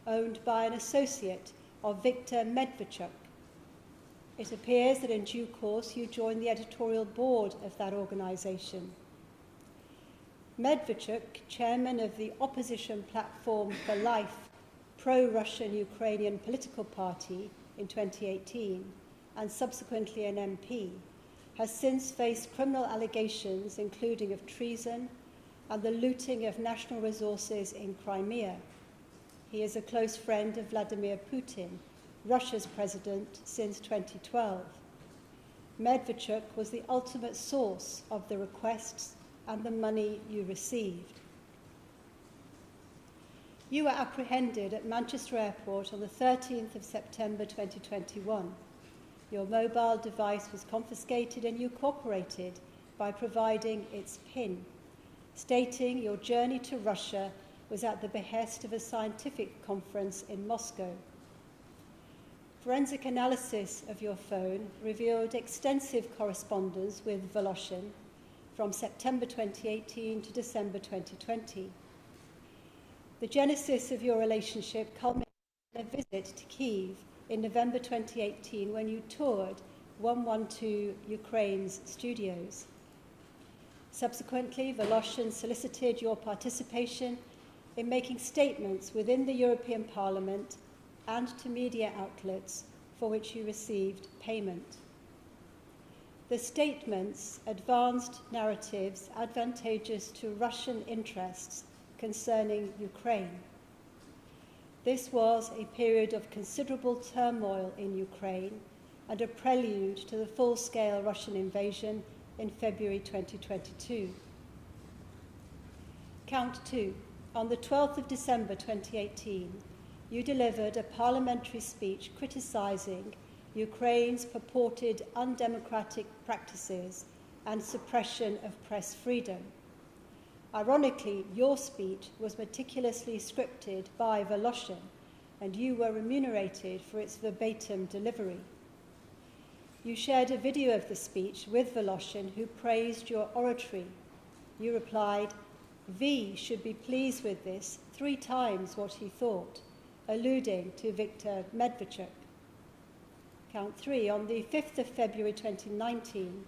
owned by an associate of Viktor Medvedchuk. It appears that in due course you joined the editorial board of that organisation. Medvedchuk, chairman of the opposition platform for Life pro-Russian Ukrainian political party in 2018, and subsequently an MP, has since faced criminal allegations including of treason and the looting of national resources in Crimea. He is a close friend of Vladimir Putin, Russia's president since 2012. Medvedchuk was the ultimate source of the requests and the money you received. You were apprehended at Manchester Airport on the 13th of September 2021. Your mobile device was confiscated and you cooperated by providing its PIN, stating your journey to Russia was at the behest of a scientific conference in Moscow. Forensic analysis of your phone revealed extensive correspondence with Voloshin from September 2018 to December 2020. The genesis of your relationship culminated in a visit to Kyiv in November 2018 when you toured 112 Ukraine's studios. Subsequently, Voloshin solicited your participation in making statements within the European Parliament and to media outlets for which you received payment. The statements advanced narratives advantageous to Russian interests concerning Ukraine. This was a period of considerable turmoil in Ukraine and a prelude to the full-scale Russian invasion in February 2022. Count 2. On the 12th of December 2018, you delivered a parliamentary speech criticising Ukraine's purported undemocratic practices and suppression of press freedom. Ironically, your speech was meticulously scripted by Voloshin, and you were remunerated for its verbatim delivery. You shared a video of the speech with Voloshin, who praised your oratory. You replied, "V should be pleased with this 3 times what he thought," alluding to Viktor Medvedchuk. Count 3. On the 5th of February 2019,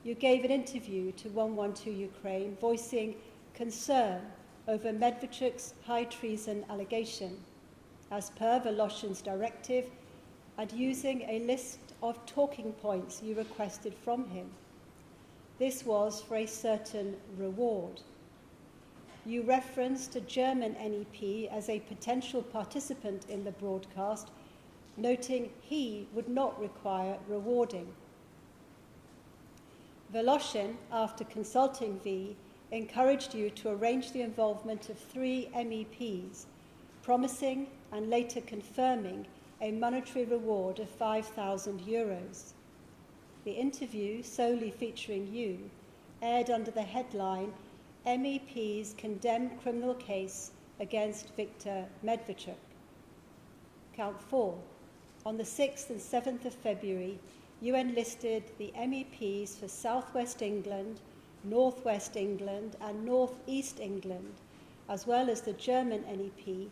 you gave an interview to 112 Ukraine voicing concern over Medvedchuk's high treason allegation, as per Voloshin's directive, and using a list of talking points you requested from him. This was for a certain reward. You referenced a German MEP as a potential participant in the broadcast, noting he would not require rewarding. Voloshin, after consulting V, encouraged you to arrange the involvement of 3 MEPs, promising and later confirming a monetary reward of €5,000. The interview, solely featuring you, aired under the headline MEPs Condemn Criminal Case Against Viktor Medvedchuk. Count 4. On the 6th and 7th of February, you enlisted the MEPs for South West England, North West England and North East England, as well as the German MEP,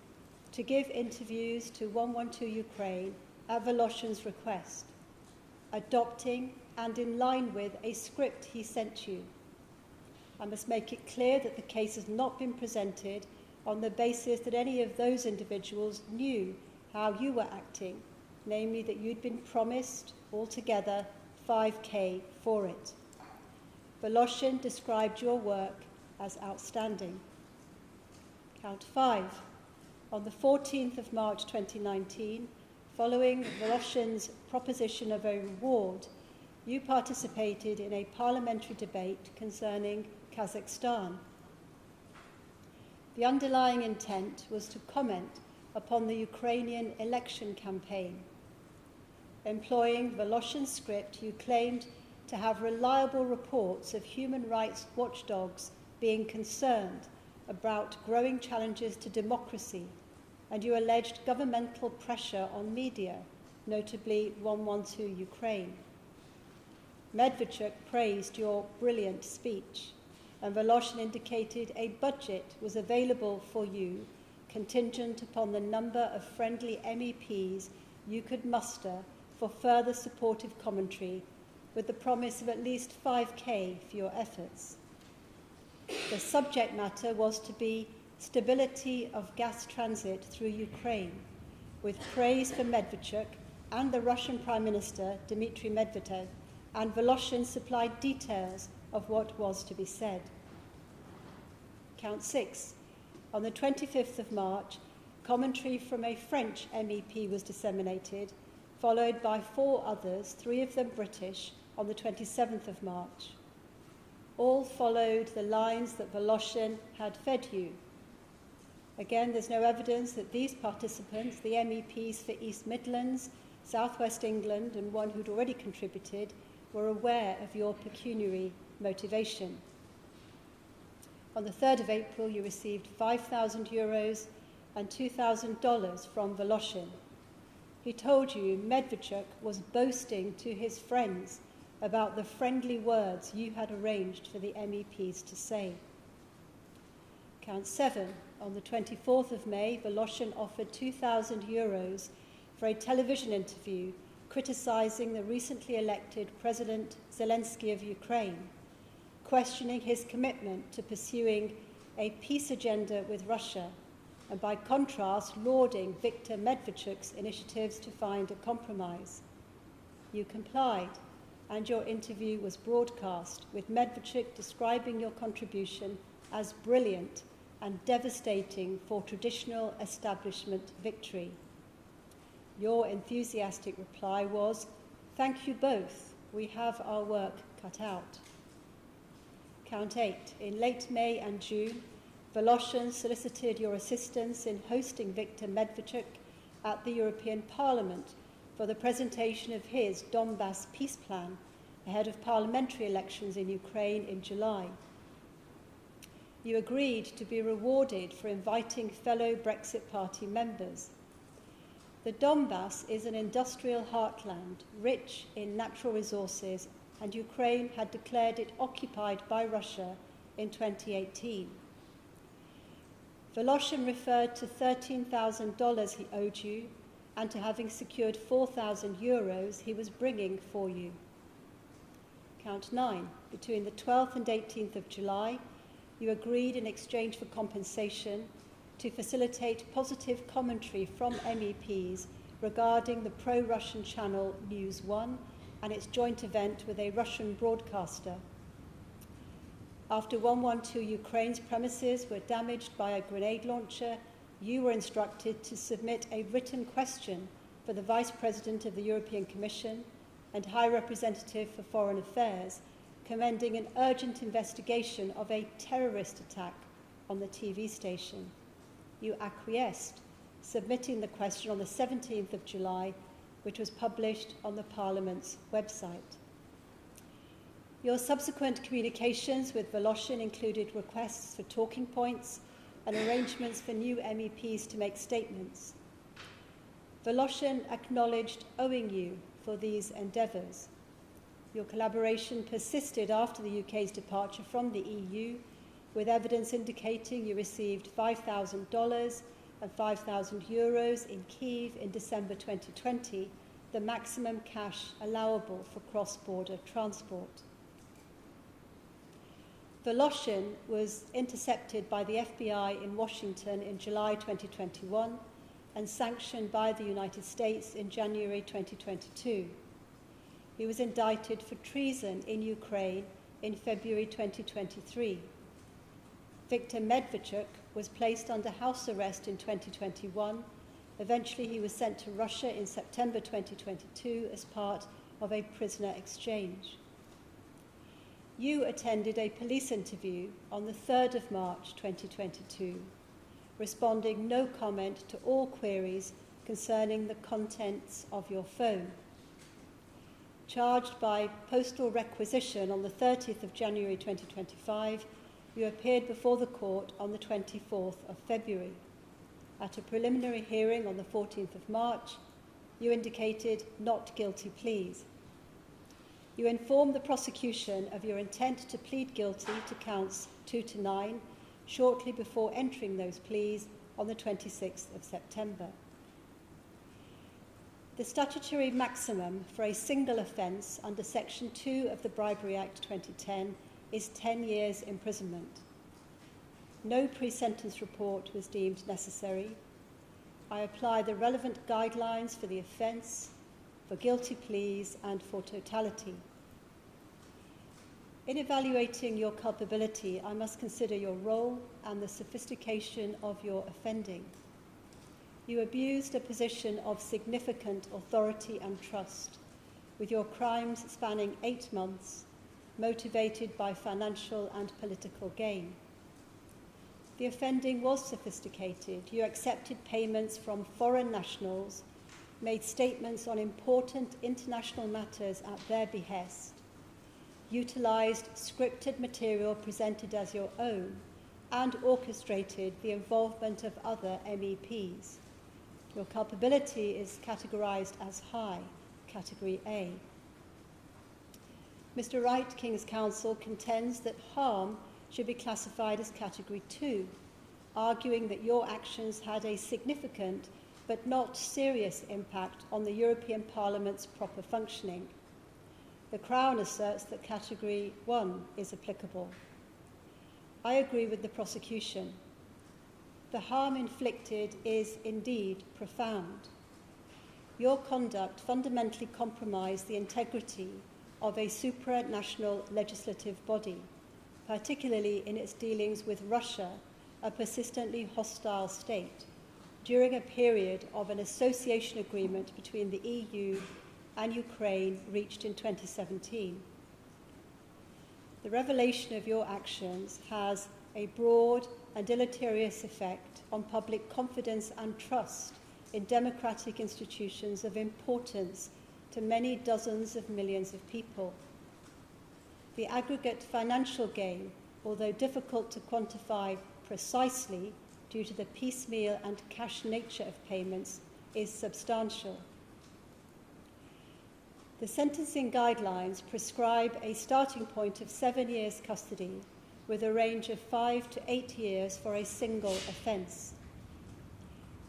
to give interviews to 112 Ukraine at Voloshin's request, adopting and in line with a script he sent you. I must make it clear that the case has not been presented on the basis that any of those individuals knew how you were acting, namely that you'd been promised altogether 5K for it. Voloshin described your work as outstanding. Count 5. On the 14th of March 2019, following Voloshin's proposition of a reward, you participated in a parliamentary debate concerning Kazakhstan. The underlying intent was to comment upon the Ukrainian election campaign. Employing Voloshin's script, you claimed to have reliable reports of human rights watchdogs being concerned about growing challenges to democracy, and you alleged governmental pressure on media, notably 112 Ukraine. Medvedchuk praised your brilliant speech, and Voloshin indicated a budget was available for you contingent upon the number of friendly MEPs you could muster for further supportive commentary, with the promise of at least 5k for your efforts. The subject matter was to be stability of gas transit through Ukraine, with praise for Medvedchuk and the Russian Prime Minister, Dmitry Medvedev, and Voloshin supplied details of what was to be said. Count 6. On the 25th of March, commentary from a French MEP was disseminated, followed by 4 others, 3 of them British, on the 27th of March. All followed the lines that Voloshin had fed you. Again, there's no evidence that these participants, the MEPs for East Midlands, South West England, and one who'd already contributed, were aware of your pecuniary motivation. On the 3rd of April, you received €5,000 and $2,000 from Voloshin. He told you Medvedchuk was boasting to his friends about the friendly words you had arranged for the MEPs to say. Count 7. On the 24th of May, Voloshin offered €2,000 for a television interview criticising the recently elected President Zelensky of Ukraine, questioning his commitment to pursuing a peace agenda with Russia, and by contrast, lauding Viktor Medvedchuk's initiatives to find a compromise. You complied, and your interview was broadcast, with Medvedchuk describing your contribution as brilliant and devastating for traditional establishment victory. Your enthusiastic reply was, "Thank you both, we have our work cut out." Count 8. In late May and June, Voloshin solicited your assistance in hosting Viktor Medvedchuk at the European Parliament for the presentation of his Donbass peace plan ahead of parliamentary elections in Ukraine in July. You agreed to be rewarded for inviting fellow Brexit Party members. The Donbass is an industrial heartland, rich in natural resources, and Ukraine had declared it occupied by Russia in 2018. Voloshin referred to $13,000 he owed you and to having secured €4,000 he was bringing for you. Count 9. Between the 12th and 18th of July, you agreed in exchange for compensation to facilitate positive commentary from MEPs regarding the pro-Russian channel News 1 and its joint event with a Russian broadcaster. After 112 Ukraine's premises were damaged by a grenade launcher, you were instructed to submit a written question for the Vice President of the European Commission and High Representative for Foreign Affairs, commending an urgent investigation of a terrorist attack on the TV station. You acquiesced, submitting the question on the 17th of July, which was published on the Parliament's website. Your subsequent communications with Voloshin included requests for talking points and arrangements for new MEPs to make statements. Voloshin acknowledged owing you for these endeavours. Your collaboration persisted after the UK's departure from the EU, with evidence indicating you received $5,000 and €5,000 in Kyiv in December 2020, the maximum cash allowable for cross-border transport. Voloshin was intercepted by the FBI in Washington in July 2021 and sanctioned by the United States in January 2022. He was indicted for treason in Ukraine in February 2023. Viktor Medvedchuk was placed under house arrest in 2021. Eventually, he was sent to Russia in September 2022 as part of a prisoner exchange. You attended a police interview on the 3rd of March 2022, responding no comment to all queries concerning the contents of your phone. Charged by postal requisition on the 30th of January 2025, you appeared before the court on the 24th of February. At a preliminary hearing on the 14th of March, you indicated not guilty pleas. You informed the prosecution of your intent to plead guilty to counts 2 to 9 shortly before entering those pleas on the 26th of September. The statutory maximum for a single offence under Section 2 of the Bribery Act 2010 is 10 years imprisonment. No pre-sentence report was deemed necessary. I apply the relevant guidelines for the offence, for guilty pleas and for totality. In evaluating your culpability, I must consider your role and the sophistication of your offending. You abused a position of significant authority and trust, with your crimes spanning 8 months, motivated by financial and political gain. The offending was sophisticated. You accepted payments from foreign nationals, made statements on important international matters at their behest, utilised scripted material presented as your own, and orchestrated the involvement of other MEPs. Your culpability is categorised as high, Category A. Mr. Wright, King's Counsel, contends that harm should be classified as Category 2, arguing that your actions had a significant but not serious impact on the European Parliament's proper functioning. The Crown asserts that Category 1 is applicable. I agree with the prosecution. The harm inflicted is indeed profound. Your conduct fundamentally compromised the integrity of a supranational legislative body, particularly in its dealings with Russia, a persistently hostile state, during a period of an association agreement between the EU and Ukraine reached in 2017. The revelation of your actions has a broad and deleterious effect on public confidence and trust in democratic institutions of importance to many dozens of millions of people. The aggregate financial gain, although difficult to quantify precisely due to the piecemeal and cash nature of payments, is substantial. The sentencing guidelines prescribe a starting point of 7 years custody with a range of 5 to 8 years for a single offence.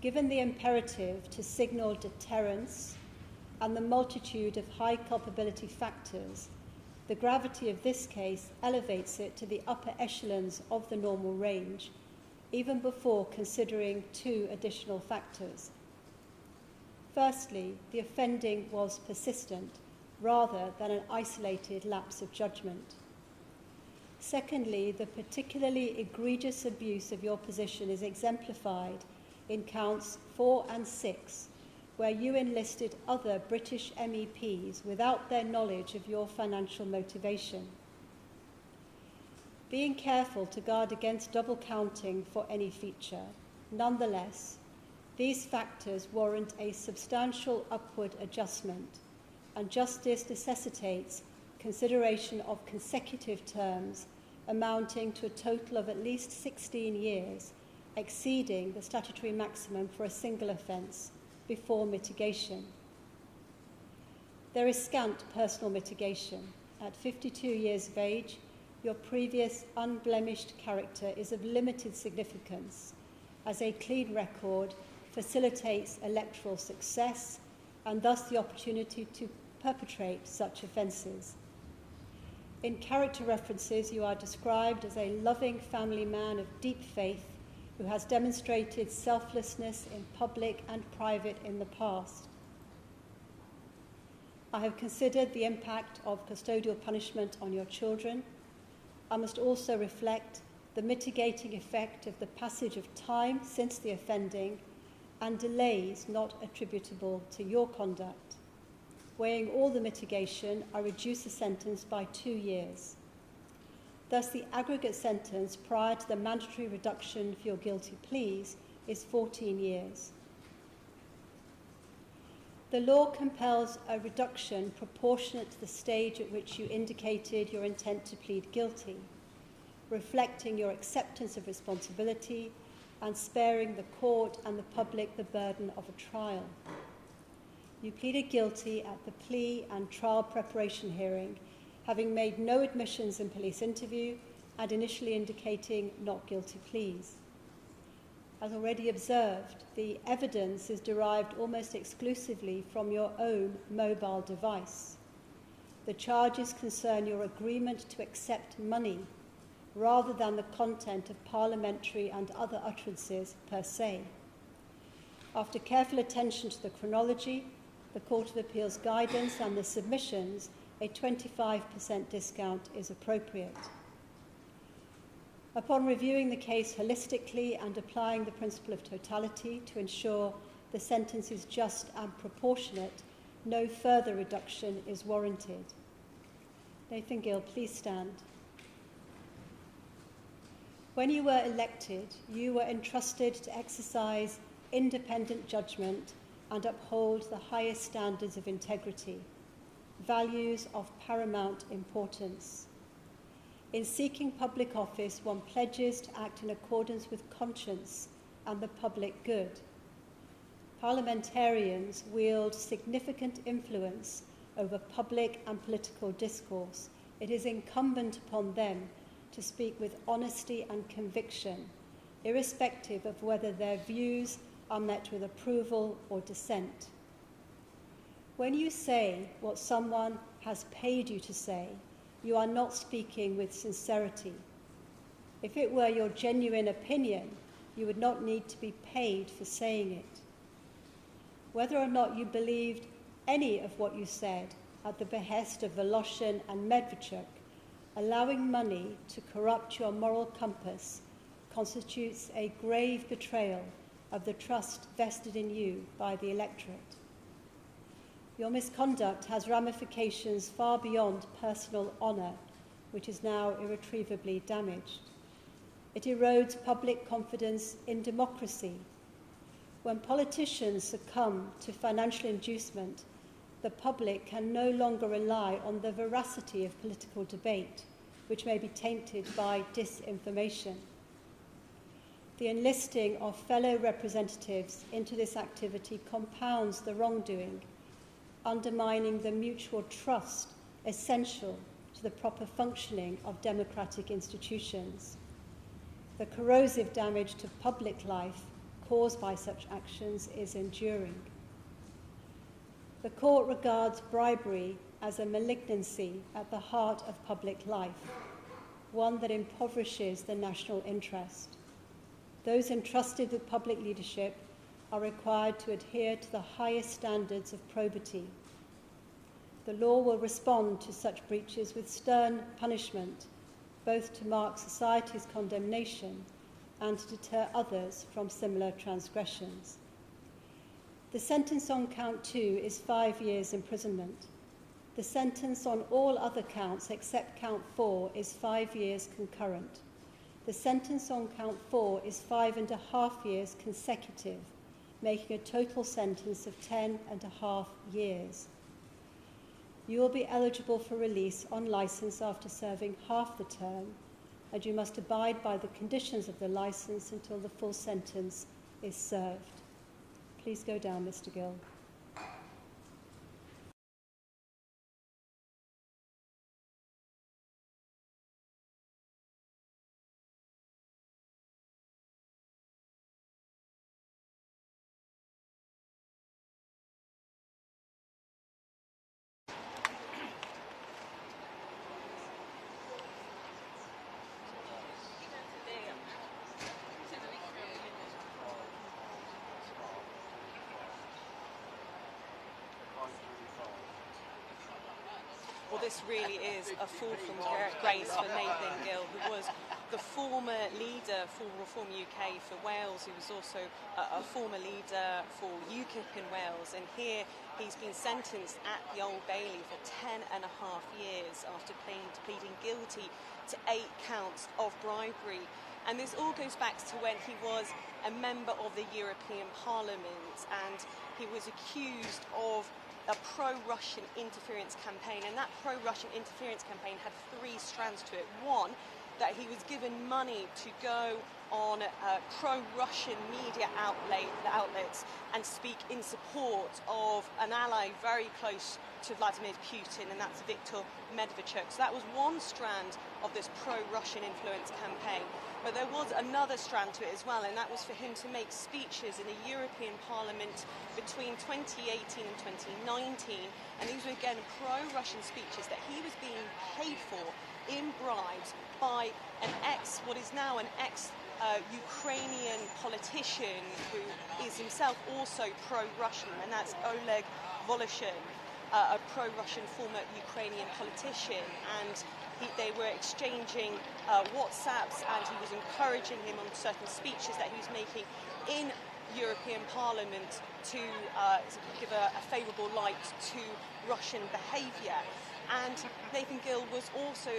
Given the imperative to signal deterrence and the multitude of high culpability factors, the gravity of this case elevates it to the upper echelons of the normal range, even before considering 2 additional factors. Firstly, the offending was persistent rather than an isolated lapse of judgment. Secondly, the particularly egregious abuse of your position is exemplified in counts 4 and 6, where you enlisted other British MEPs without their knowledge of your financial motivation. Being careful to guard against double counting for any feature, nonetheless, these factors warrant a substantial upward adjustment, and justice necessitates consideration of consecutive terms amounting to a total of at least 16 years, exceeding the statutory maximum for a single offence, before mitigation. There is scant personal mitigation. At 52 years of age, your previous unblemished character is of limited significance, as a clean record facilitates electoral success and thus the opportunity to perpetrate such offences. In character references, you are described as a loving family man of deep faith who has demonstrated selflessness in public and private in the past. I have considered the impact of custodial punishment on your children. I must also reflect the mitigating effect of the passage of time since the offending and delays not attributable to your conduct. Weighing all the mitigation, I reduce the sentence by 2 years. Thus, the aggregate sentence prior to the mandatory reduction for your guilty pleas is 14 years. The law compels a reduction proportionate to the stage at which you indicated your intent to plead guilty, reflecting your acceptance of responsibility and sparing the court and the public the burden of a trial. You pleaded guilty at the plea and trial preparation hearing, having made no admissions in police interview and initially indicating not guilty pleas. As already observed, the evidence is derived almost exclusively from your own mobile device. The charges concern your agreement to accept money rather than the content of parliamentary and other utterances per se. After careful attention to the chronology, the Court of Appeal's guidance and the submissions, a 25% discount is appropriate. Upon reviewing the case holistically and applying the principle of totality to ensure the sentence is just and proportionate, no further reduction is warranted. Nathan Gill, please stand. When you were elected, you were entrusted to exercise independent judgment and uphold the highest standards of integrity, values of paramount importance. In seeking public office, one pledges to act in accordance with conscience and the public good. Parliamentarians wield significant influence over public and political discourse. It is incumbent upon them to speak with honesty and conviction, irrespective of whether their views are met with approval or dissent. When you say what someone has paid you to say, you are not speaking with sincerity. If it were your genuine opinion, you would not need to be paid for saying it. Whether or not you believed any of what you said at the behest of Voloshin and Medvedchuk, allowing money to corrupt your moral compass constitutes a grave betrayal of the trust vested in you by the electorate. Your misconduct has ramifications far beyond personal honour, which is now irretrievably damaged. It erodes public confidence in democracy. When politicians succumb to financial inducement, the public can no longer rely on the veracity of political debate, which may be tainted by disinformation. The enlisting of fellow representatives into this activity compounds the wrongdoing, undermining the mutual trust essential to the proper functioning of democratic institutions. The corrosive damage to public life caused by such actions is enduring. The Court regards bribery as a malignancy at the heart of public life, one that impoverishes the national interest. Those entrusted with public leadership are required to adhere to the highest standards of probity. The law will respond to such breaches with stern punishment, both to mark society's condemnation and to deter others from similar transgressions. The sentence on count 2 is 5 years imprisonment. The sentence on all other counts except count 4 is 5 years concurrent. The sentence on count 4 is 5.5 years consecutive, making a total sentence of 10.5 years. You will be eligible for release on licence after serving half the term, and you must abide by the conditions of the licence until the full sentence is served. Please go down, Mr. Gill. Well, this really is a fall from grace for Nathan Gill, who was the former leader for Reform UK for Wales. He was also a former leader for UKIP in Wales, and here he's been sentenced at the Old Bailey for 10.5 years after pleading guilty to 8 counts of bribery. And this all goes back to when he was a member of the European Parliament, and he was accused of a pro-Russian interference campaign, and that pro-Russian interference campaign had 3 strands to it. One, that he was given money to go on pro-Russian media outlets and speak in support of an ally very close to Vladimir Putin, and that's Viktor Medvedchuk. So that was one strand of this pro-Russian influence campaign. But there was another strand to it as well, and that was for him to make speeches in the European Parliament between 2018 and 2019. And these were, again, pro-Russian speeches that he was being paid for in bribes by what is now an ex-Ukrainian politician who is himself also pro-Russian, and that's Oleg Voloshin, a pro-Russian former Ukrainian politician. And they were exchanging WhatsApps, and he was encouraging him on certain speeches that he was making in European Parliament to give a favourable light to Russian behaviour. And Nathan Gill was also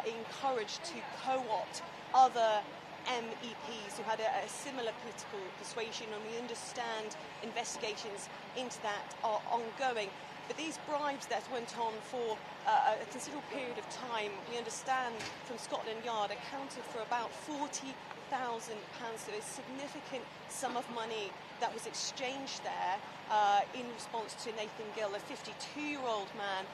encouraged to co-opt other MEPs who had a similar political persuasion, and we understand investigations into that are ongoing. But these bribes that went on for a considerable period of time, we understand from Scotland Yard, accounted for about £40,000. So a significant sum of money that was exchanged there in response to Nathan Gill, a 52-year-old man,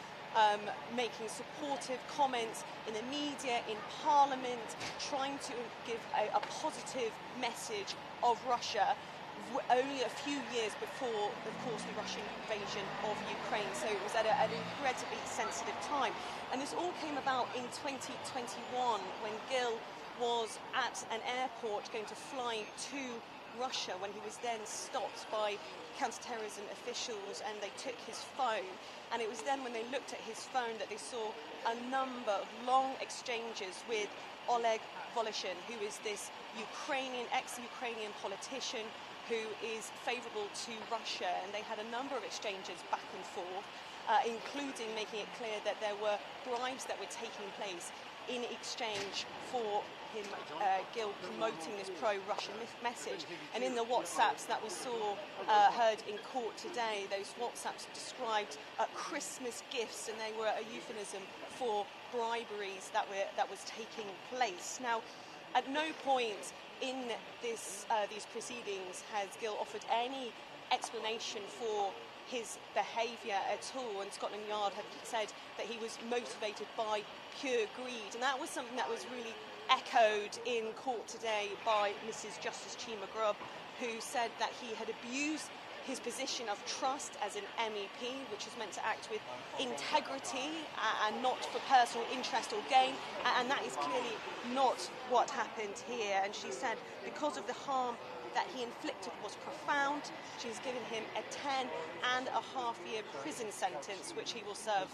making supportive comments in the media, in Parliament, trying to give a positive message of Russia, only a few years before, of course, the Russian invasion of Ukraine. So it was at an incredibly sensitive time. And this all came about in 2021 when Gill was at an airport going to fly to Russia, when he was then stopped by counter-terrorism officials and they took his phone. And it was then when they looked at his phone that they saw a number of long exchanges with Oleg Voloshin, who is this ex-Ukrainian politician who is favourable to Russia. And they had a number of exchanges back and forth, including making it clear that there were bribes that were taking place in exchange for him, Gill, promoting this pro-Russian message. And in the WhatsApps that we saw heard in court today, those WhatsApps described Christmas gifts, and they were a euphemism for briberies that was taking place. Now, at no point in these proceedings has Gill offered any explanation for his behaviour at all, and Scotland Yard had said that he was motivated by pure greed, and that was something that was really echoed in court today by Mrs Justice Chima Grubb, who said that he had abused his position of trust as an MEP, which is meant to act with integrity and not for personal interest or gain, and that is clearly not what happened here. And she said because of the harm that he inflicted was profound, she's given him a 10.5-year prison sentence, which he will serve.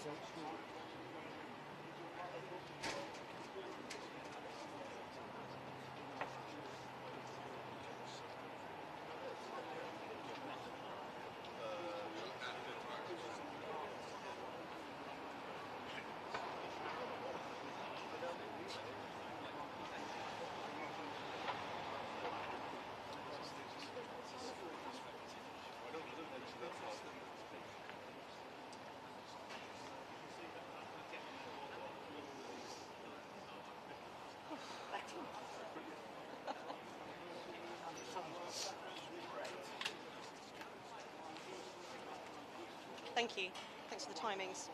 Thank you. Thanks for the timings.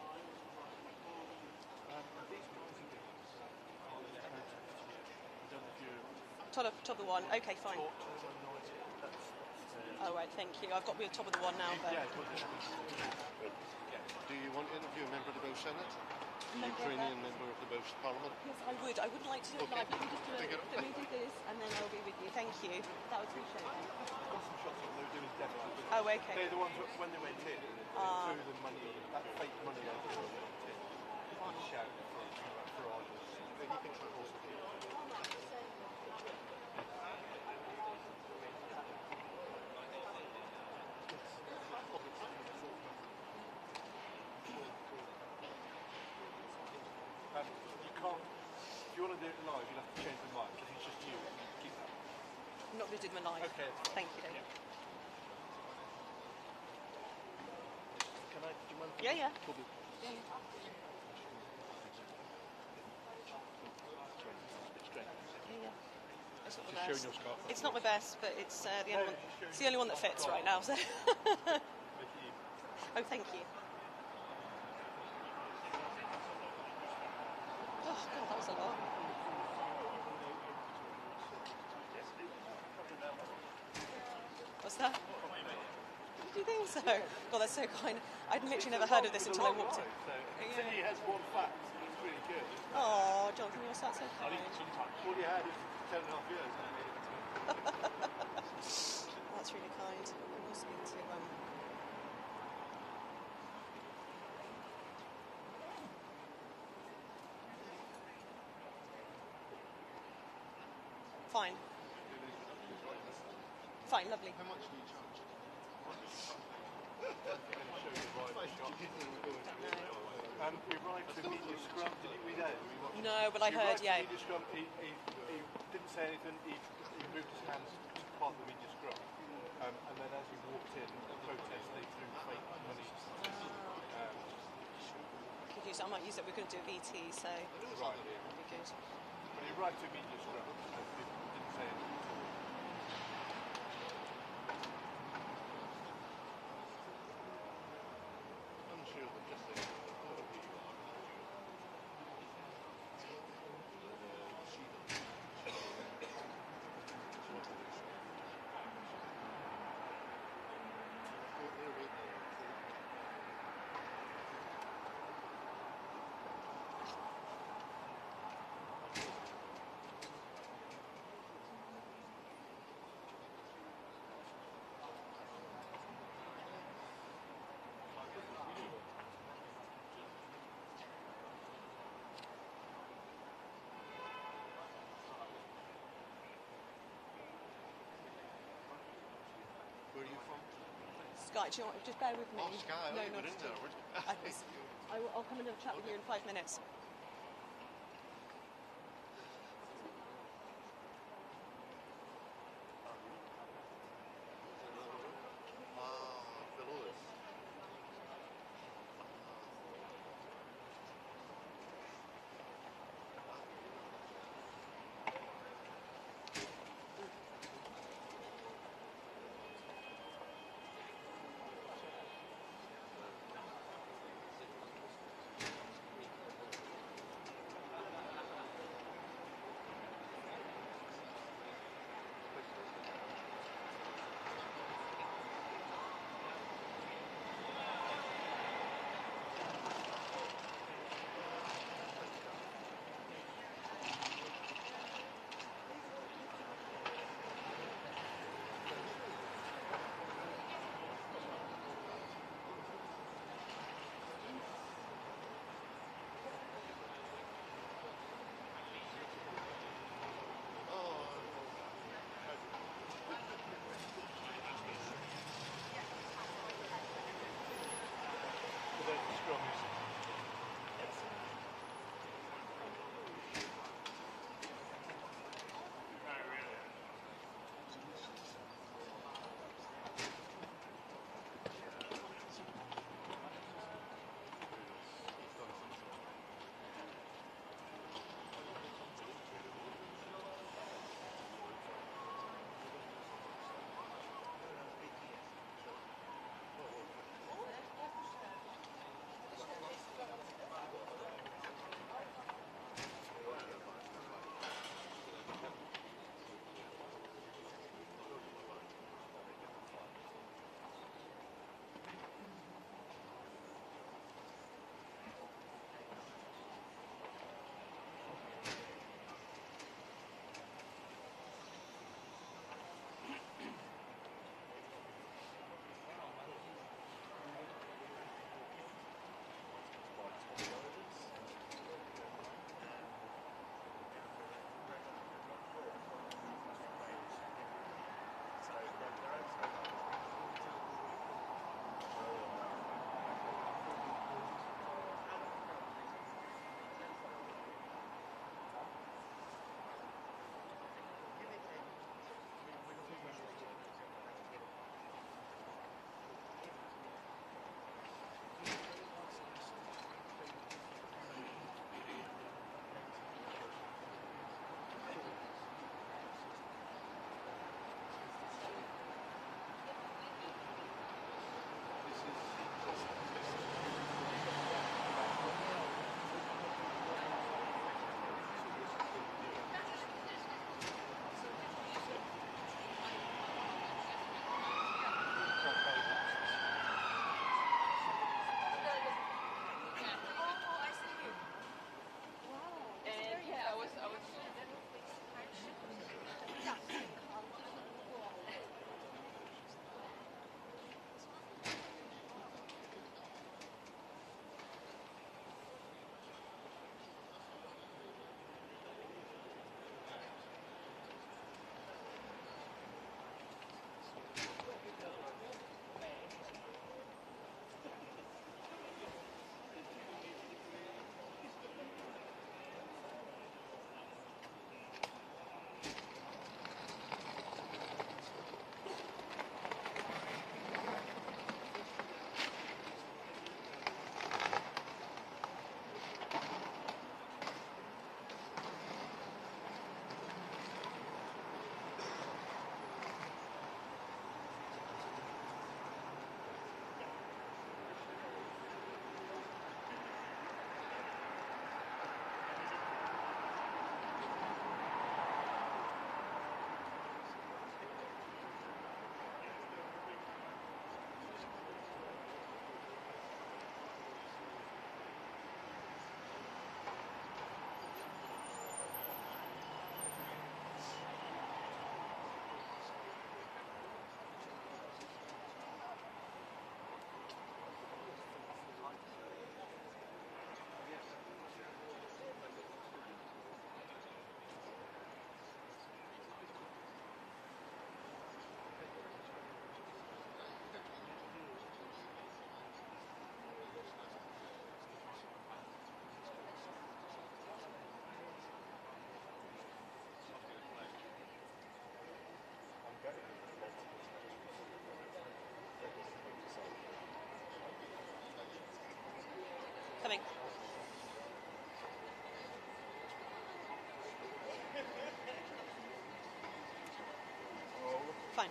Top of the one. Okay, fine. Oh, right, thank you. I've got to be on top of the one now. But... Do you want to interview a member of the Welsh Senate? A Ukrainian member of the Welsh Parliament? Yes, I would. I would like to do it live. You can just let me do this, and then I'll be with you. Thank you. That would appreciate it. Oh, okay. They're the ones when they went in, threw the money, that fake money over the tin. Shout for idols. But he thinks it's also here. You can't, if you want to do it live, you'll have to change the mic. If it's just you, keep that. I'm not going to do my live. Okay. Thank you, David. Can I, do you mind? Yeah. It's not the Just best. showing your scarf. It's not my best, but it's the only one. It's the only one that fits right now. So. Oh, thank you. Oh God, that was a lot. What's that? Do you think so? God, that's so kind. I'd literally never heard of this until I walked in. He has one fact. It's really good. Oh, Jonathan, you're so kind. All you had is 10.5 years. That's really kind. I was going to Fine. Fine, lovely. How much do you charge? We arrived to meet your scrum. Did you read out? No, but I heard, yeah. He didn't say anything. He moved his hands to part of the media scrum. And then as he walked in, the protest, they threw fake money. Could use, I might use it. We're going to do a VT, so Right. that'd be good. But he arrived to meet your scrum. Didn't say anything. I'm sure that just saying, where are you from? Sky, do you want, just bear with me. Oh, Sky, No, we're not in at there. all. I'll come and have a chat with you in 5 minutes. Dolores. coming. Fine.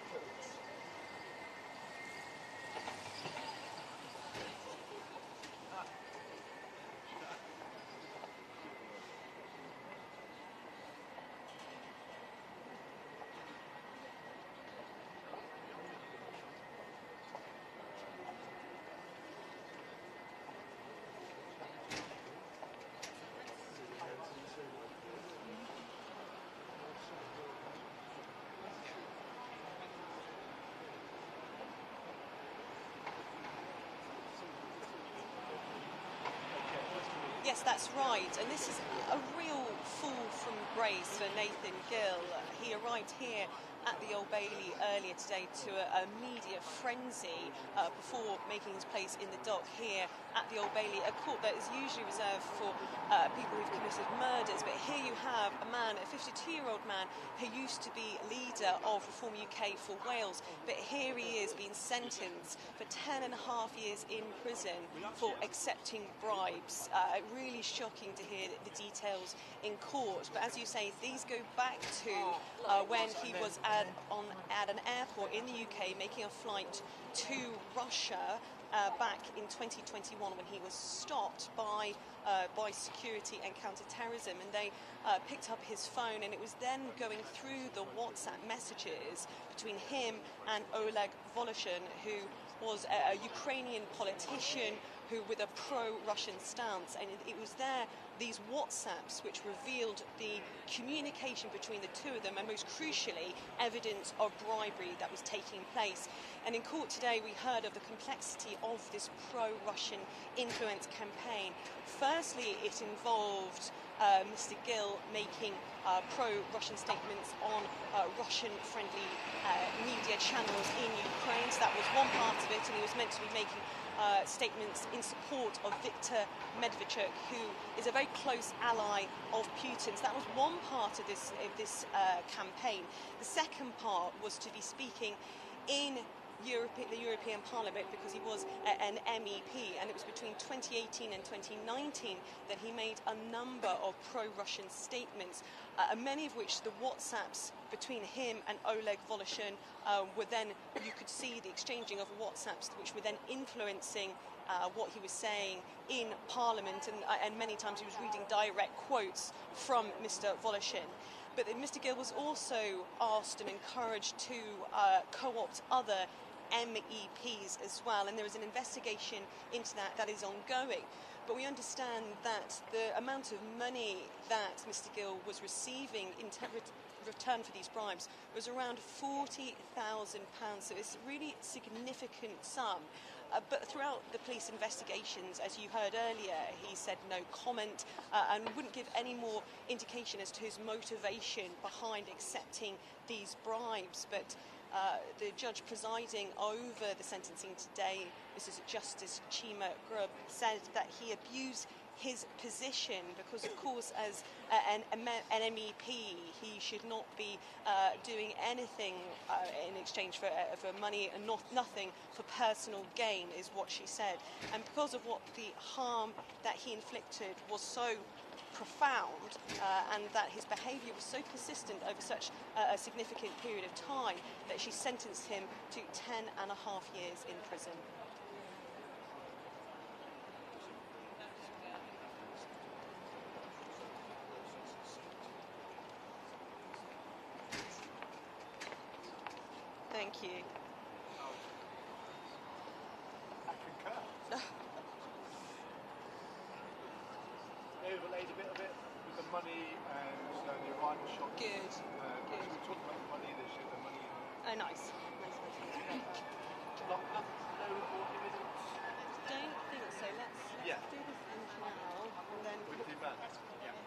Yes, that's right. And this is a real fall from grace for Nathan Gill. He arrived here at the Old Bailey earlier today to a media frenzy before making his place in the dock here at the Old Bailey, a court that is usually reserved for people who've committed murders. But here you have a man, a 52-year-old man, who used to be leader of Reform UK for Wales. But here he is being sentenced for 10 and a half years in prison for accepting bribes. Really shocking to hear the details in court. But as you say, these go back to when he was at an airport in the UK making a flight to Russia back in 2021 when he was stopped by security and counter-terrorism, and they picked up his phone, and it was then going through the WhatsApp messages between him and Oleg Voloshin, who was a Ukrainian politician who with a pro-Russian stance, and it was there, these WhatsApps, which revealed the communication between the two of them, and most crucially, evidence of bribery that was taking place. And in court today, we heard of the complexity of this pro-Russian influence campaign. Firstly, it involved Mr. Gill making pro-Russian statements on Russian-friendly media channels in Ukraine. So that was one part of it, and he was meant to be making statements in support of Viktor Medvedchuk, who is a very close ally of Putin's. That was one part of this campaign. The second part was to be speaking in the European Parliament, because he was an MEP, and it was between 2018 and 2019 that he made a number of pro-Russian statements, many of which the WhatsApps between him and Oleg Voloshin were then, you could see the exchanging of WhatsApps which were then influencing what he was saying in Parliament, and many times he was reading direct quotes from Mr. Voloshin. But Mr. Gill was also asked and encouraged to co-opt other MEPs as well, and there is an investigation into that is ongoing. But we understand that the amount of money that Mr. Gill was receiving in return for these bribes was around £40,000, so it's a really significant sum. But throughout the police investigations, as you heard earlier, he said no comment and wouldn't give any more indication as to his motivation behind accepting these bribes. But the judge presiding over the sentencing today, Mrs. Justice Chima Grub, said that he abused his position because, of course, as an MEP, he should not be doing anything in exchange for money, and nothing for personal gain, is what she said. And because of what the harm that he inflicted was so profound, and that his behaviour was so persistent over such a significant period of time, that she sentenced him to 10 and a half years in prison. Thank you. I concur. They overlaid a bit of it with the money and the arrival shot. Good. Good. We were talking about the money, they showed the money. Oh, nice. No more evidence. Don't think so. Let's do this now, and then We can do that. Yeah.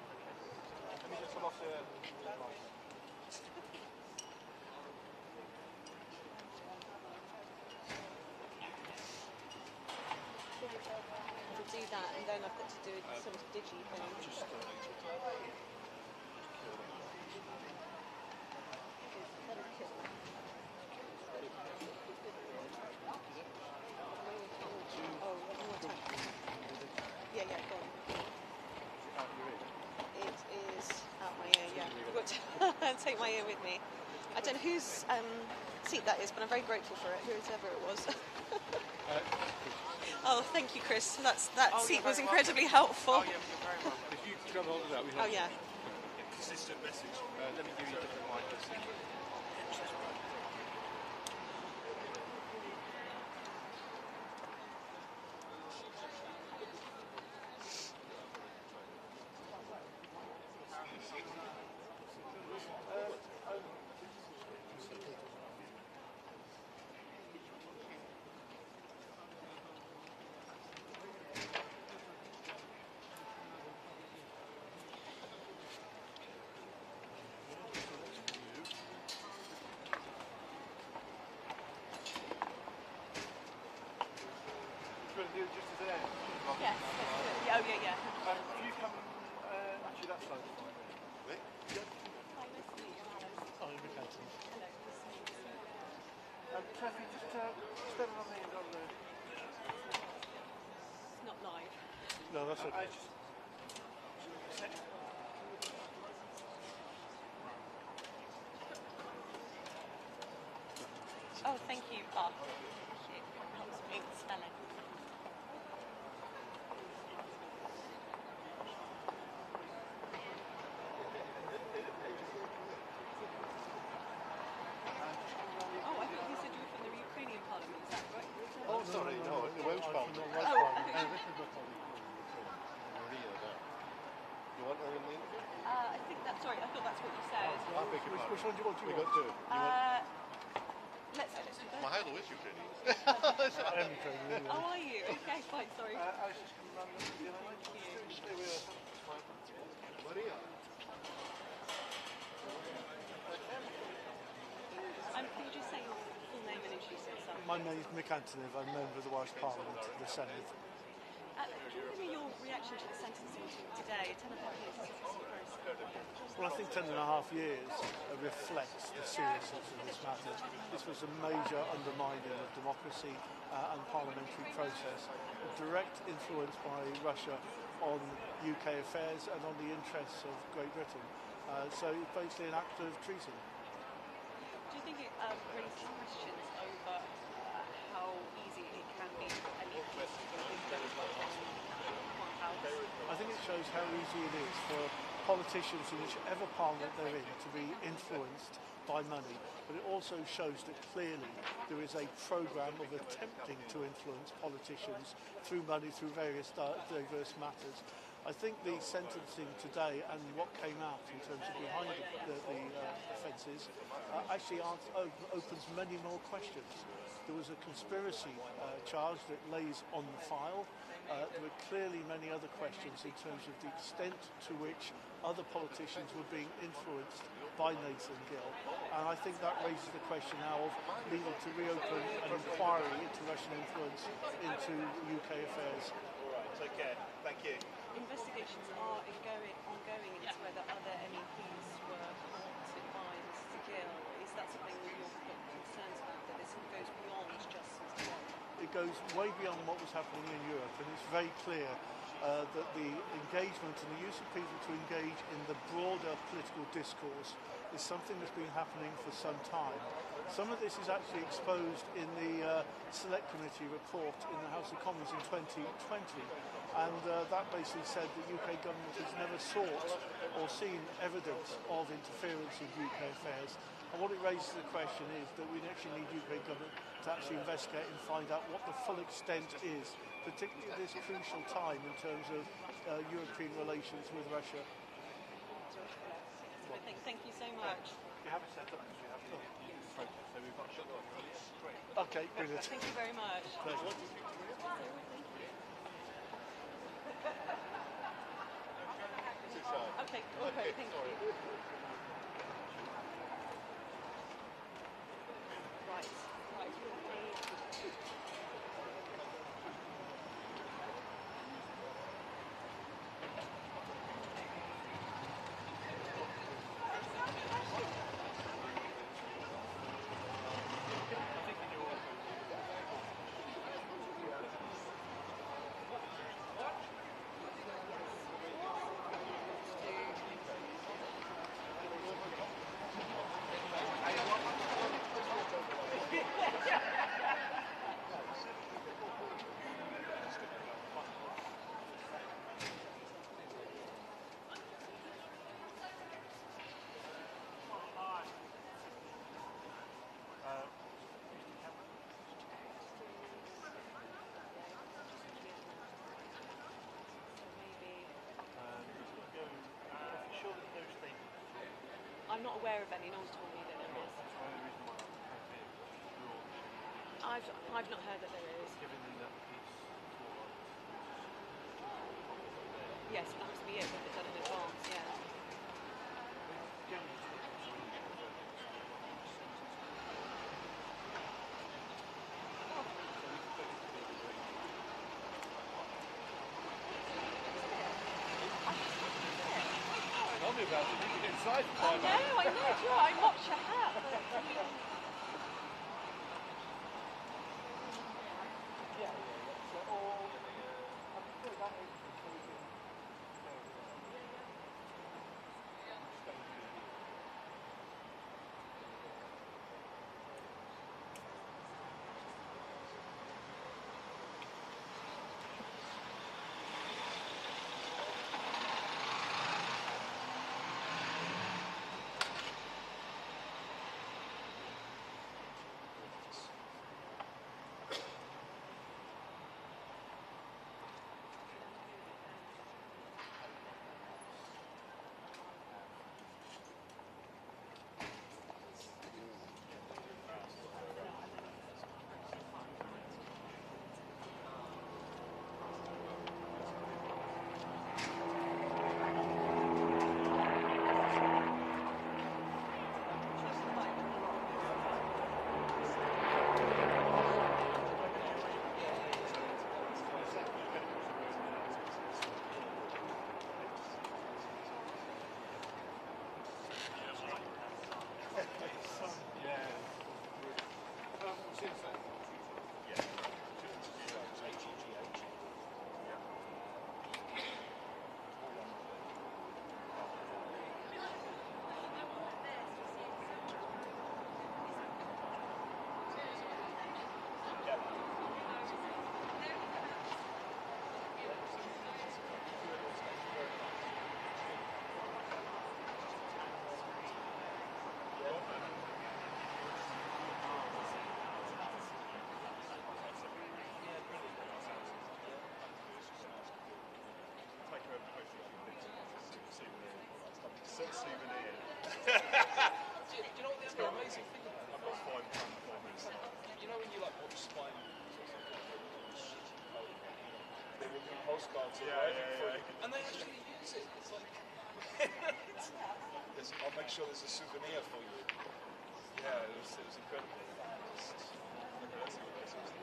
Let me just come off the light. we'll do that, and then I've got to do a sort of digi thing. Just Oh, one more time. Yeah, go take my ear with me. I don't know whose seat that is, but I'm very grateful for it, whoever it was. Oh, thank you, Chris. That seat was incredibly helpful. Oh, yeah, you're very welcome. If you grab hold of that, we have Oh, yeah. a consistent message. Let me give you a different mic. Just as there. Yes. Oh, yeah. If you come, actually that side. Wait. Hi, nice to meet you, Alice. Oh, you're Nathan. Hello, nice to meet you. Treffy, just stand on the end on the... It's not live. No, that's okay. Oh, thank you. Oh, shit. Helps me spell it. Oh, I thought you said you were from the Ukrainian Parliament. Is that right? Oh, sorry, no, the Welsh Parliament. No, Oh, this is the Maria, there. You want her in the interview? I think that's sorry. I thought that's what you said. I beg your pardon. Which one do you want? We got two. Let's do both. Mahalo is Ukrainian. I am Ukrainian. Oh, are you? Okay, fine. Sorry. I was just coming round the other way. Stay with us. Maria. Can you just say your full name and introduce yourself? My name is Mick Anthony. I'm a member of the Welsh Parliament, the Senate. Can you give me your reaction to the sentencing today? 10.5 years is a Well, I think 10.5 years reflects the seriousness of this matter. This was a major undermining of democracy and parliamentary process, a direct influence by Russia on UK affairs and on the interests of Great Britain. So it's basically an act of treason. Do you think it raises questions over how easy it can be for MEPs to influence one house? I think it shows how easy it is for politicians in whichever parliament they're in to be influenced by money, but it also shows that clearly there is a programme of attempting to influence politicians through money, through various diverse matters. I think the sentencing today and what came out in terms of behind the offences actually opens many more questions. There was a conspiracy charge that lays on the file. There were clearly many other questions in terms of the extent to which other politicians were being influenced by Nathan Gill. And I think that raises the question now of needing to reopen an inquiry into Russian influence into UK affairs. Take care. Thank you. Investigations are ongoing into whether other MEPs were haunted by Mr Gill. Is that something that you've got concerns about, that this goes beyond just Mr Gill? It goes way beyond what was happening in Europe, and it's very clear that the engagement and the use of people to engage in the broader political discourse is something that's been happening for some time. Some of this is actually exposed in the Select Committee report in the House of Commons in 2020, and that basically said the UK government has never sought or seen evidence of interference in UK affairs. And what it raises the question is that we actually need UK government to actually investigate and find out what the full extent is, particularly at this crucial time in terms of European relations with Russia. Thank you so much. You have it set up. So we've got a shot on. Great. Okay, brilliant. Thank you very much. Pleasure. Okay, thank you. Right. I'm not aware of any. No one's told me that there is. I've not heard that there is. Given that piece for Yes, that must be it. If it's done in advance, yeah. Tell me about it. You can inside for I 5 know. Sure, I watch your hat. Souvenir. Do you know what the other amazing thing about it? I've got £5 You know when you like watch Spy Movies or something, they will do postcards arriving for you, and they actually use it. It's like, I'll make sure there's a souvenir for you. Yeah, it was incredible.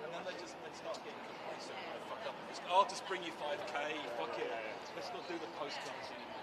And then they start getting complacent and they fuck up. I'll just bring you 5k, fuck it. Let's not do the postcards anymore.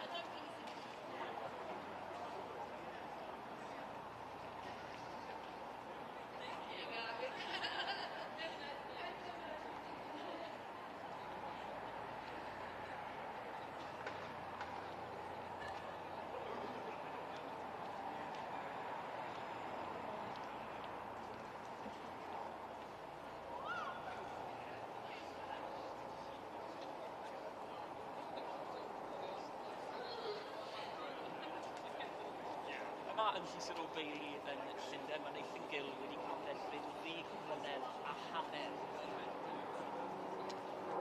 Yn llys yr O'Beili yn Llundain, mae Nathan Gill wedi cael derbyn 10 mlynedd a hanner.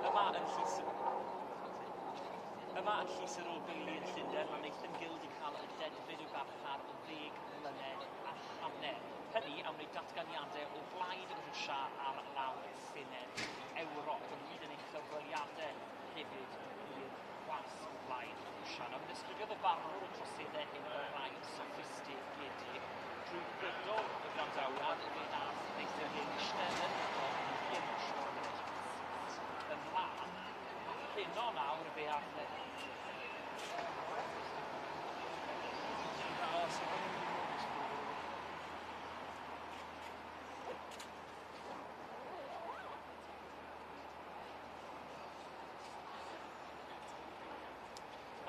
Yma yn llys yr O'Beili yn Llundain, mae Nathan Gill wedi cael y derbyn i'w garchar o 10 mlynedd a hanner. Hynny am wneud datganiadau o blaid Rwsia ar lawr Senedd Ewrop, ynghyd yn eich cyfweliadau hefyd i'r wasg blaid Rwsia. Nawr, ddisgrifiodd y barnwr y troseddau yn y rai soffistigedig drwy gydol y grandawiad fe nath Nathan Gill eistedd yn ymlaen hyn o nawr fe ath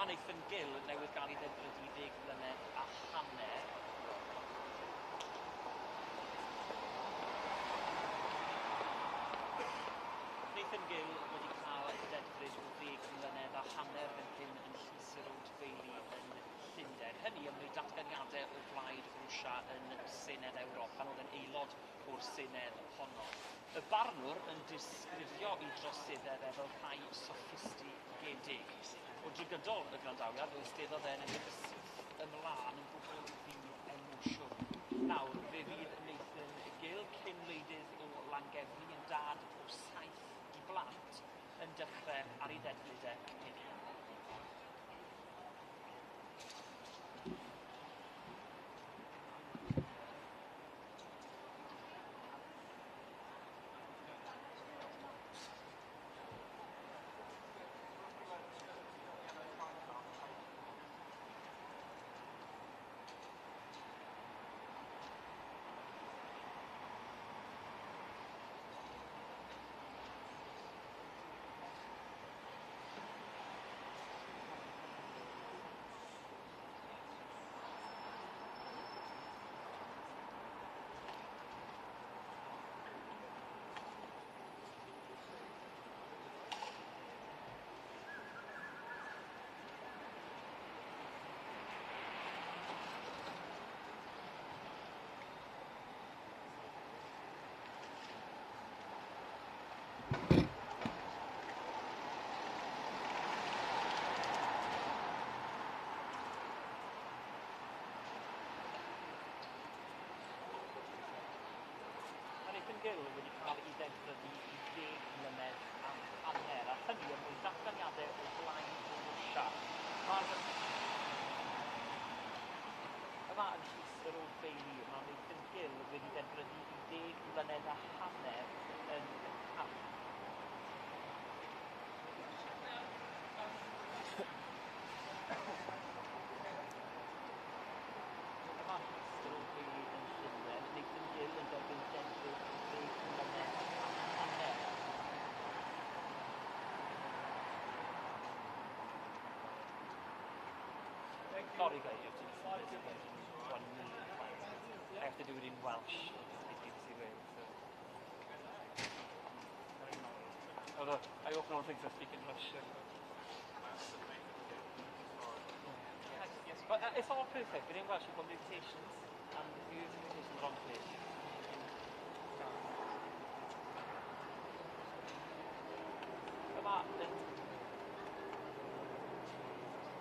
Mae Nathan Gill yn newydd gael ei ddedfrydu 10 mlynedd a hanner. Nathan Gill wedi cael ei ddedfryd o 10 mlynedd a hanner yn hyn yn llys yr O'Beili yn Llundain. Hynny am wneud datganiadau o blaid Rwsia yn Senedd Ewrop pan oedd yn aelod o'r Senedd honno. Y barnwr yn disgrifio ei droseddau fel rhai soffistigedig. O drwy gydol y grandawiad, fe eisteddodd yn syth ymlaen yn bobl Nawr, fe fydd Nathan Gill, cyn-wleidydd o Langefni yn dad o 7 i blant, yn dechrau ar ei ddedfydau cynnig. Nathan Gill wedi cael ei ddefnyddio i 10 mlynedd am hanner, a hynny yn mwy datganiadau o blaen o Rwsia. Yma yn llys yr Old Bailey, mae Nathan Gill wedi ddefnyddio i 10 mlynedd a hanner yn camp. Yma yn llys yr Old Bailey yn Llundain, Nathan Gill yn derbyn dendryd 10 mlynedd a hanner. Sorry guys, you have to listen to this again 1 million times. I have to do it in Welsh, BBC Wales. Although, I hope no one thinks I speak English. Yes, but it's all perfect. But in Welsh, you've got mutations, and if you use mutations wrong place,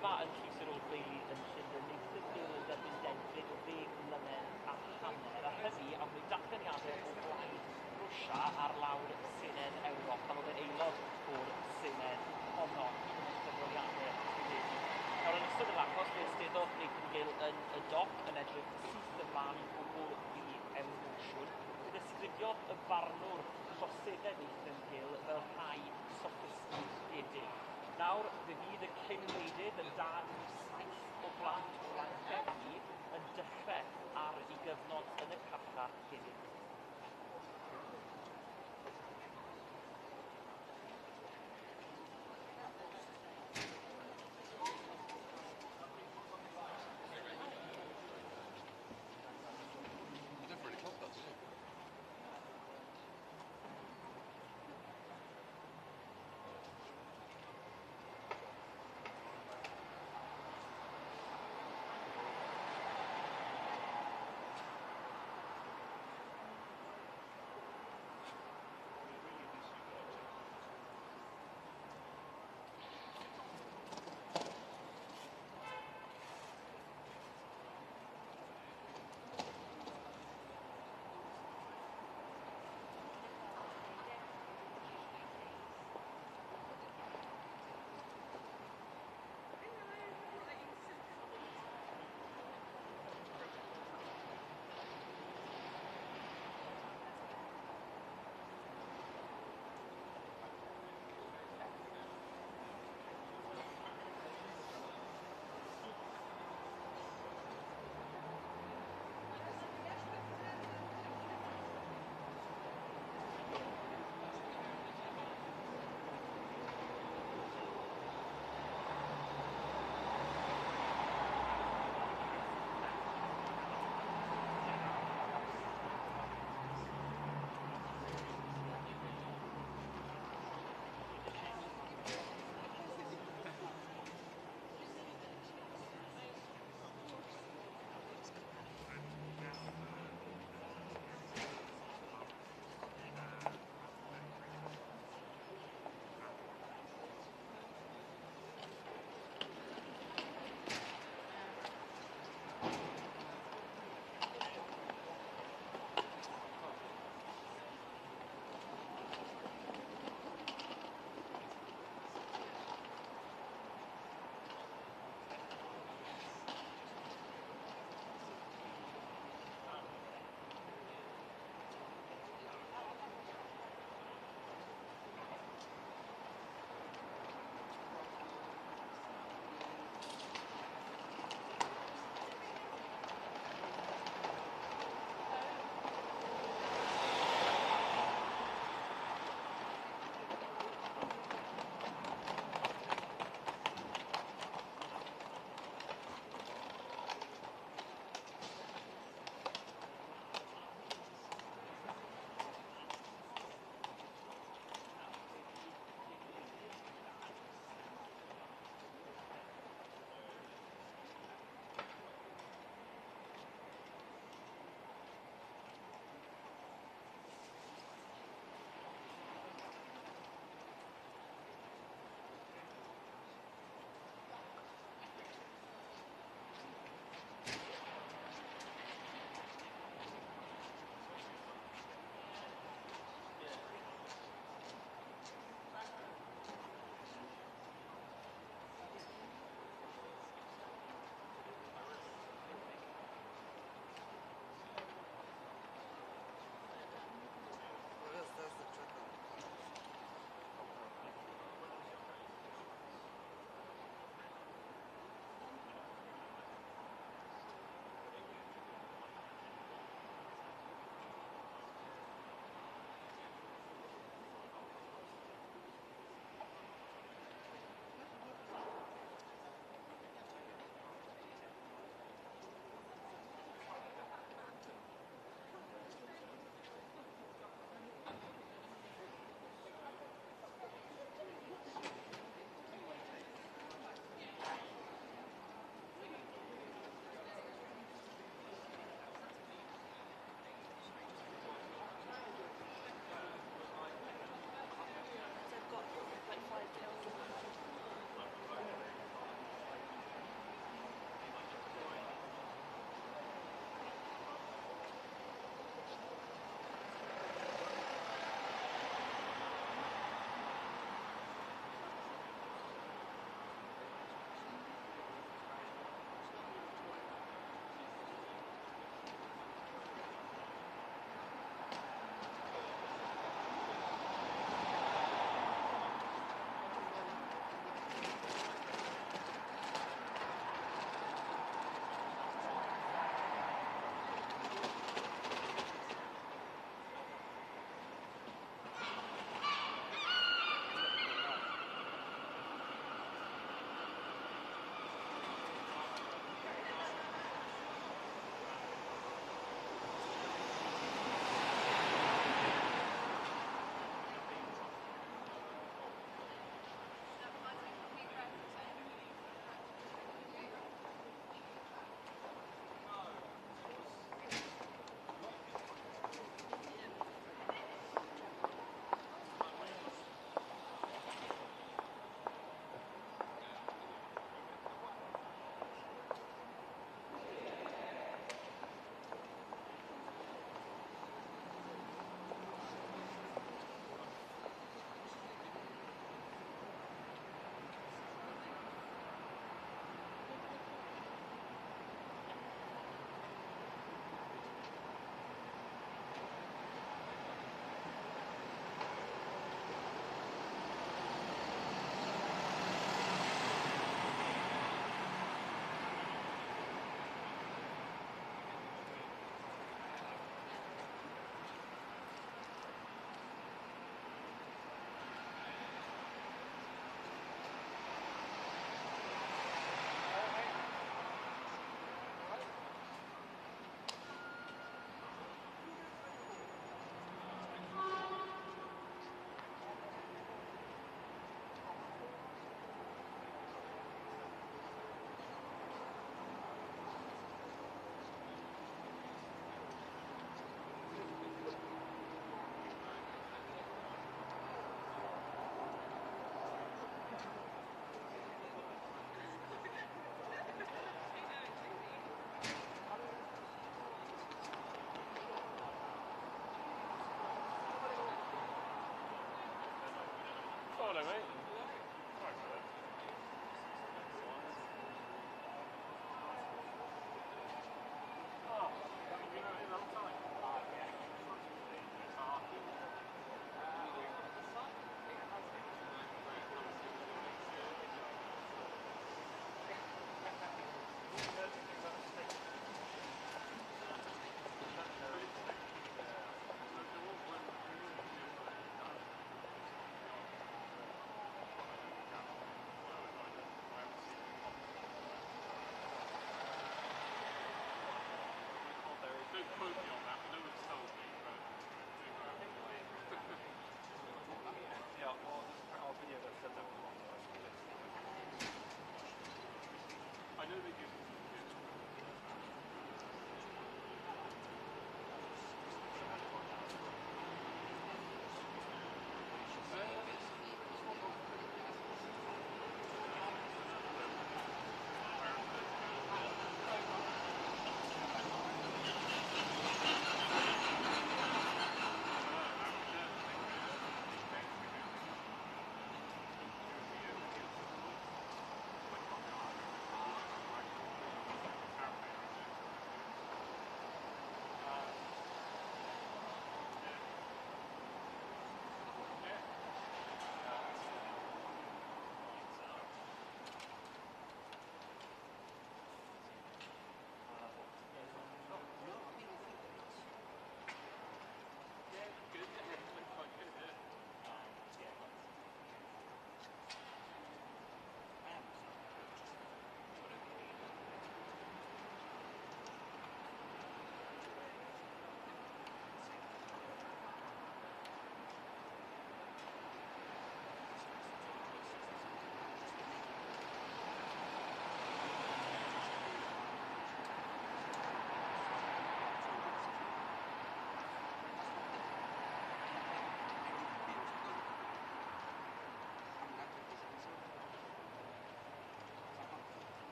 Yma yn llys yr Old Bailey yn Llundain, Nathan Gill yn derbyn dendryd o 10 mlynedd a hanner, a hynny am wneud datganiadau o blaid Rwsia ar lawr Senedd Ewrop, a oedd yn aelod o'r Senedd honno yn y cyfweliadau cyfeiriad. Nawr, yn ystod y langos, fe ysteddodd Nathan Gill yn y doc yn edrych syth ymlaen i gwbl ddi emosiwn, gyda sgrifiodd y barnwr troseddau Nathan Gill fel rhai soffistigedig. Nawr, fe fydd y cyn-wleidydd yn dad o 7 o blant o Langefni yn dechrau ar ei gyfnod yn y carchar hefyd. Never really clocked that, did you? hello, mate. Don't quote me on that, but no one's told me. Yeah, well, our video that said that was wrong. I know they do.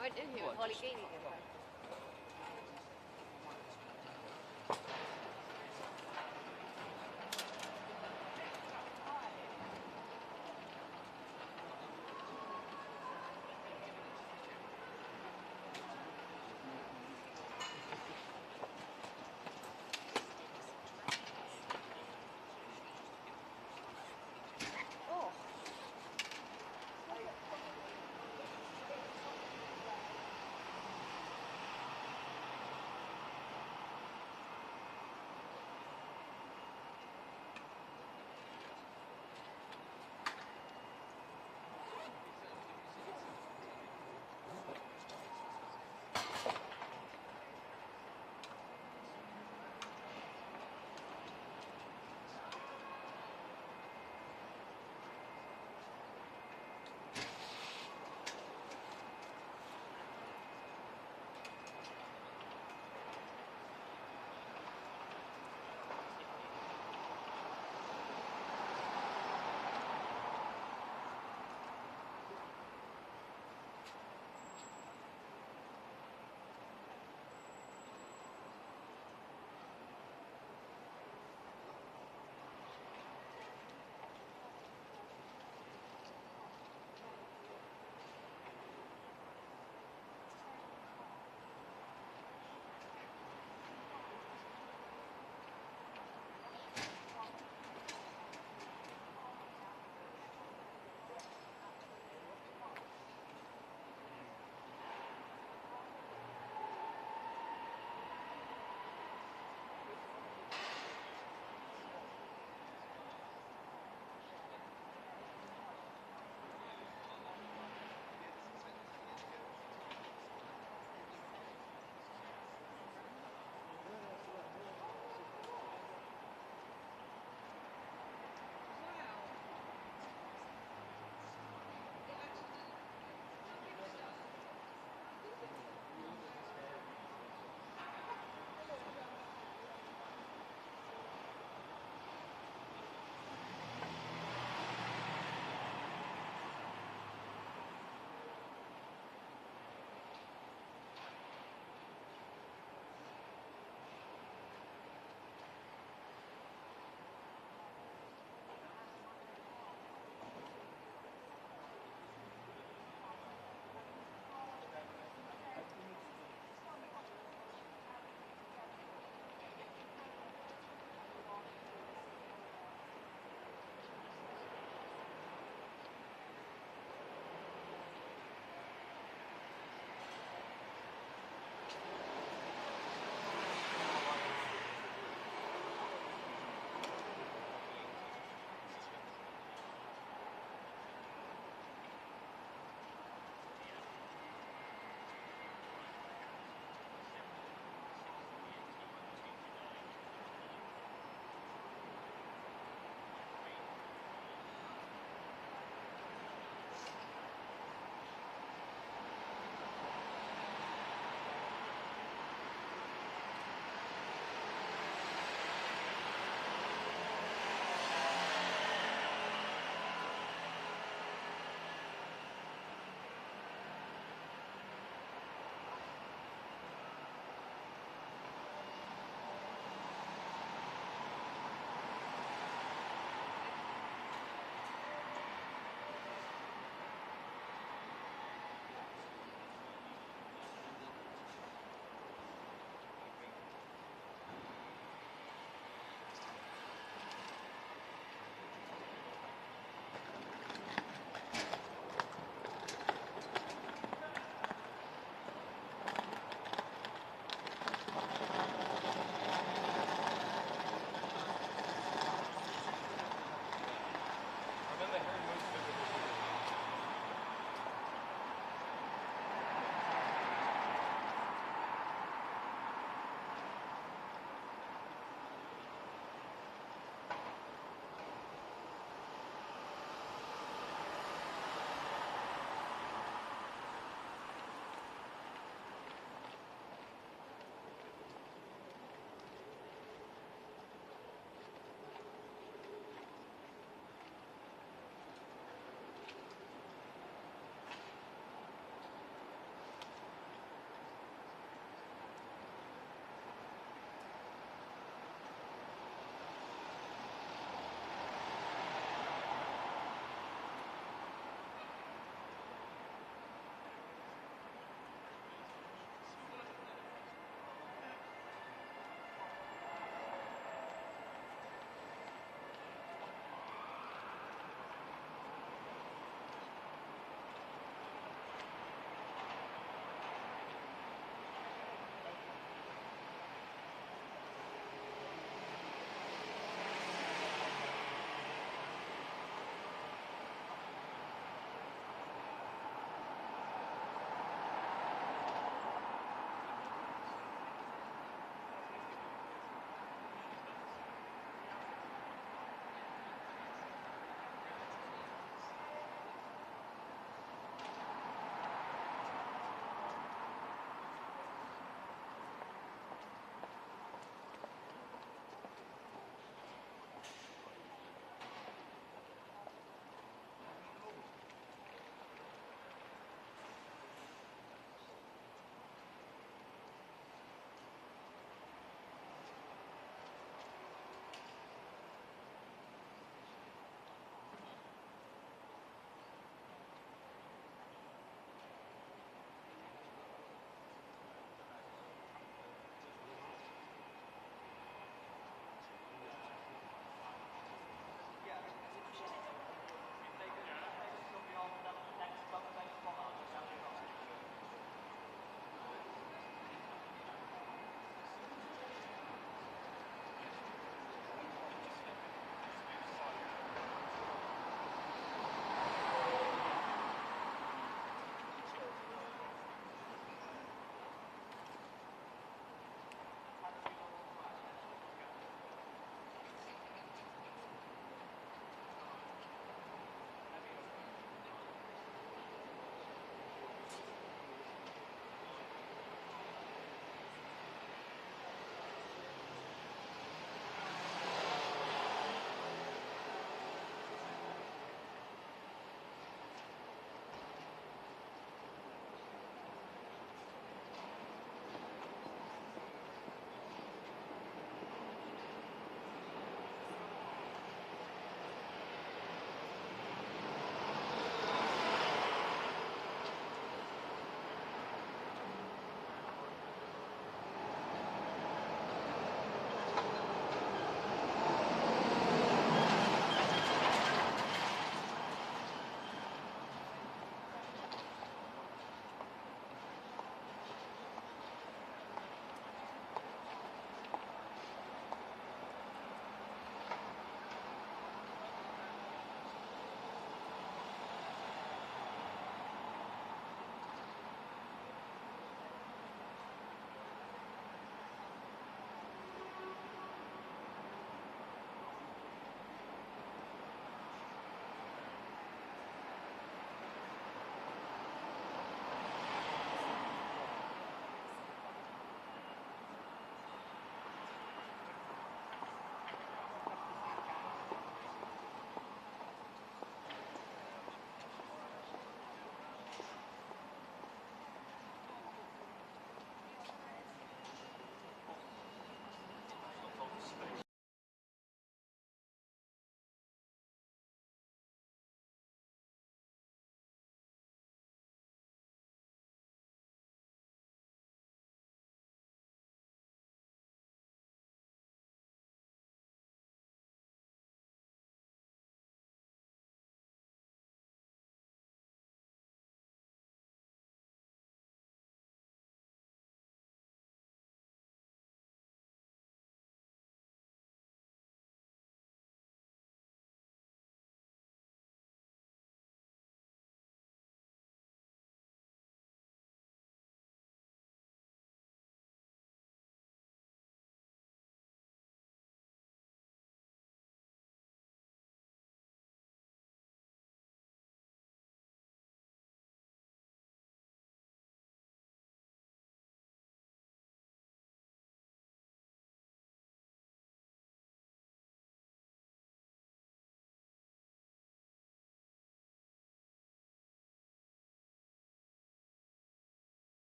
I did hear Holly Gaining.